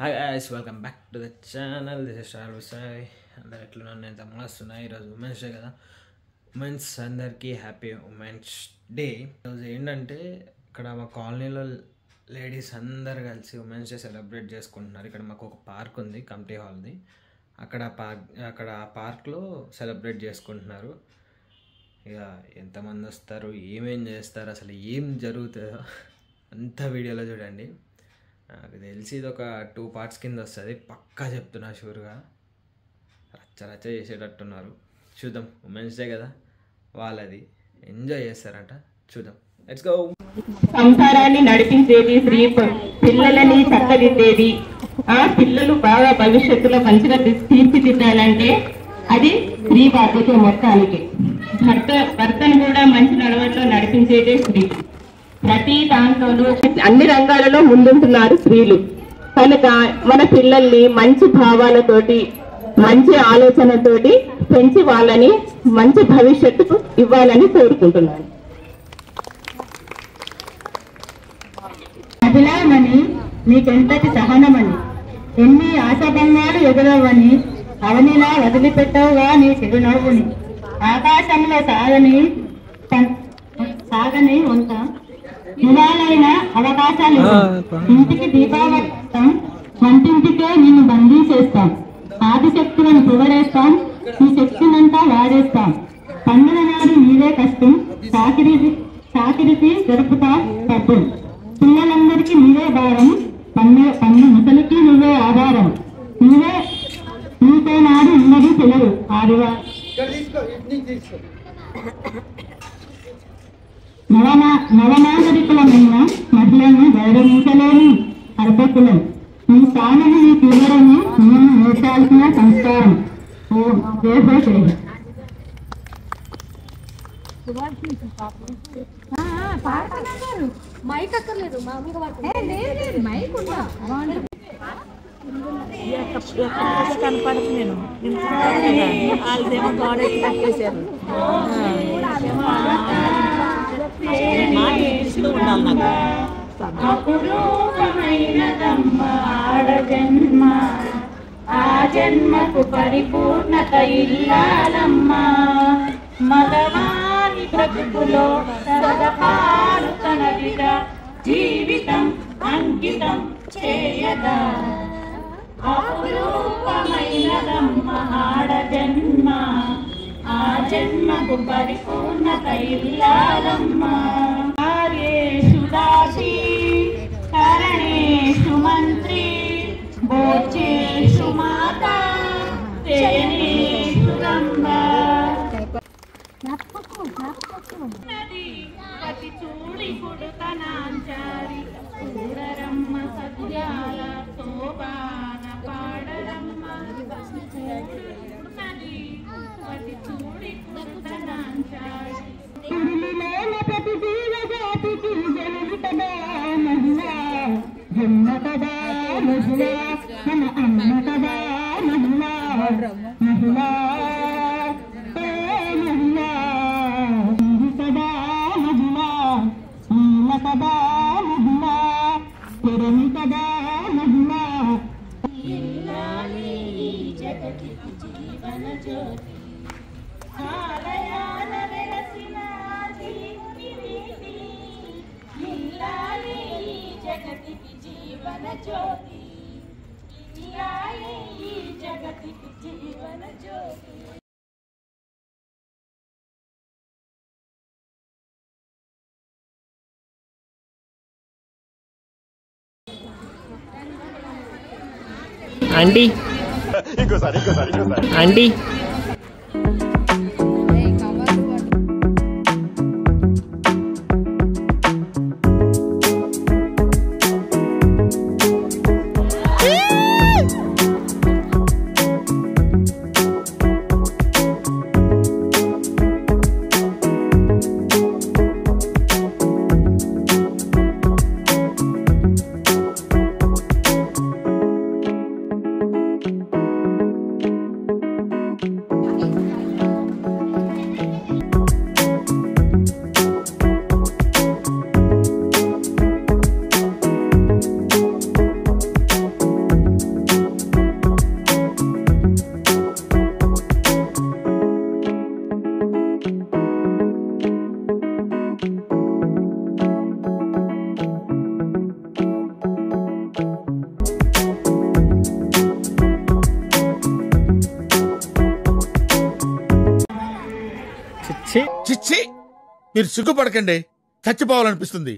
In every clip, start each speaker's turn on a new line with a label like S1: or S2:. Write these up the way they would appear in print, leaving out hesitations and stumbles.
S1: Hi guys, welcome back to the channel. This is travel Sai. అందరు ఎట్లున్నారు? నేను తమ్మస్తున్నాయి. ఈరోజు ఉమెన్స్ డే కదా. ఉమెన్స్ అందరికీ హ్యాపీ ఉమెన్స్ డే. ఈరోజు ఏంటంటే ఇక్కడ మా కాలనీలో లేడీస్ అందరు కలిసి ఉమెన్స్ డే సెలబ్రేట్ చేసుకుంటున్నారు. ఇక్కడ మాకు ఒక పార్క్ ఉంది, కమిటీ హాల్ది. అక్కడ ఆ పార్క్లో సెలబ్రేట్ చేసుకుంటున్నారు. ఇక ఎంతమంది వస్తారు, ఏమేం చేస్తారు, అసలు ఏం జరుగుతుందో అంత వీడియోలో చూడండి. నాకు తెలిసి ఇది ఒక 2 parts కింద వస్తుంది, పక్కా చెప్తున్నా షూర్గా. రచ్చ చేసేటట్టున్నారు. చూద్దాం, ఉమెన్స్ డే కదా, వాళ్ళది ఎంజాయ్ చేస్తారంట. చూద్దాం, లెట్స్ గో.
S2: సంసారాన్ని నడిపించేది స్త్రీ, పిల్లలని చక్కదిద్దేది. ఆ పిల్లలు బాగా భవిష్యత్తులో మంచిగా తీర్చిదిద్దాలంటే అది స్త్రీ బాధ్యత మొత్తానికి. భర్తను కూడా మంచి నడవట్లో నడిపించేదే స్త్రీ. ప్రతి దాంట్లోనూ అన్ని రంగాలలో ముందుంటున్నారు స్త్రీలు. కనుక మన పిల్లల్ని మంచి భావాలతోటి, మంచి ఆలోచనతోటి పెంచి వాళ్ళని మంచి భవిష్యత్తుకు ఇవ్వాలని కోరుకుంటున్నాను. అభిలామని నీకెంతటి సహనమని, ఎన్ని ఆశాభంగాలు ఎదురవని, అవనిలా వదిలిపెట్టవుగా నీ చిరునవ్వుని. ఆకాశంలో సాగని వంత ఇవాళైన అవకాశాలు ఇంటికి దీపావళిస్తాం, వంటింటికే నిన్ను బందీ చేస్తాం. ఆదిశక్తులను పొగడేస్తాం, నీ శక్తినంతా వాడేస్తాం. పండుగ నాడు నీవే కష్టం, చాకిరికి జరుపుతా డబ్బు. పిల్లలందరికీ నీవే భారం, పన్ను ముసలికి నువ్వే ఆధారం. నీకే నాడు ఉన్నది సెలవు ఆదివా. నవనాగరికులమైన మహిళలను గౌరవించలేని అర్భకులం. నీ స్థానము నీకు ఇవ్వడము నేను నేర్చాల్సిన సంస్కారం.
S3: మైక్ అక్కర్లేదు, మైక్ కనపడదు. నేను వాళ్ళేమో గోడకి తప్పేశారు.
S2: ఆడజన్మ, ఆ జన్మకు పరిపూర్ణత ఇల్లాలమ్మా. మగవాని బ్రతుకులో సదపాలు తనదిగా జీవితం అంకితం చేయదా. అపురూపమైనదమ్మ ఆడజన్మ, ఆ జన్మకు పరిపూర్ణత ఇల్లాలమ్మా. కార్యేషు దాసి, కరణేషు మంత్రి, భోజేషు మాత, శయనేషు రంభ. పతి చూడి పుడుతనాంచారి, చూడరమ్మ సత్యాల శోభాన పాడరమ్మ. పతి చూడి పుడుతనాంచారి, ప్రతి జీవజాతికి జన్మ కదా మహిళ, జన్మ కదా మహిళ, మన అమ్మ కదా మహిళ. మహిళ కదా మహిళ, నీల కదా మహిళ, తెరమి కదా మహిళ. జగతికి జీవన జ్యోతి, ఆలయాల వెలసిన జీవుని వీధి. ఇల్లాలి జగతికి జీవన జ్యోతి, ఇల్లాలి జగతికి జీవన జ్యోతి.
S1: ఆంటీ ఆంటీ
S4: చిచ్చి మీరు సిగ్గుపడకండి, చచ్చిపోవాలనిపిస్తుంది.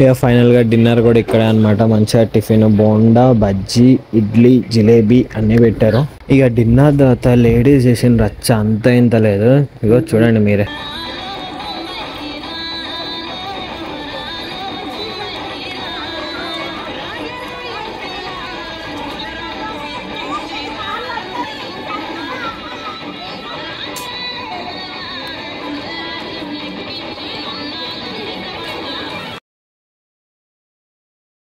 S1: ఇక ఫైనల్గా డిన్నర్ కూడా ఇక్కడే అనమాట. మంచిగా టిఫిన్, బోండా, బజ్జీ, ఇడ్లీ, జిలేబీ అన్నీ పెట్టారు. ఇక డిన్నర్ తర్వాత లేడీస్ చేసిన రచ్చ అంత ఇంత లేదు. ఇగో చూడండి మీరే.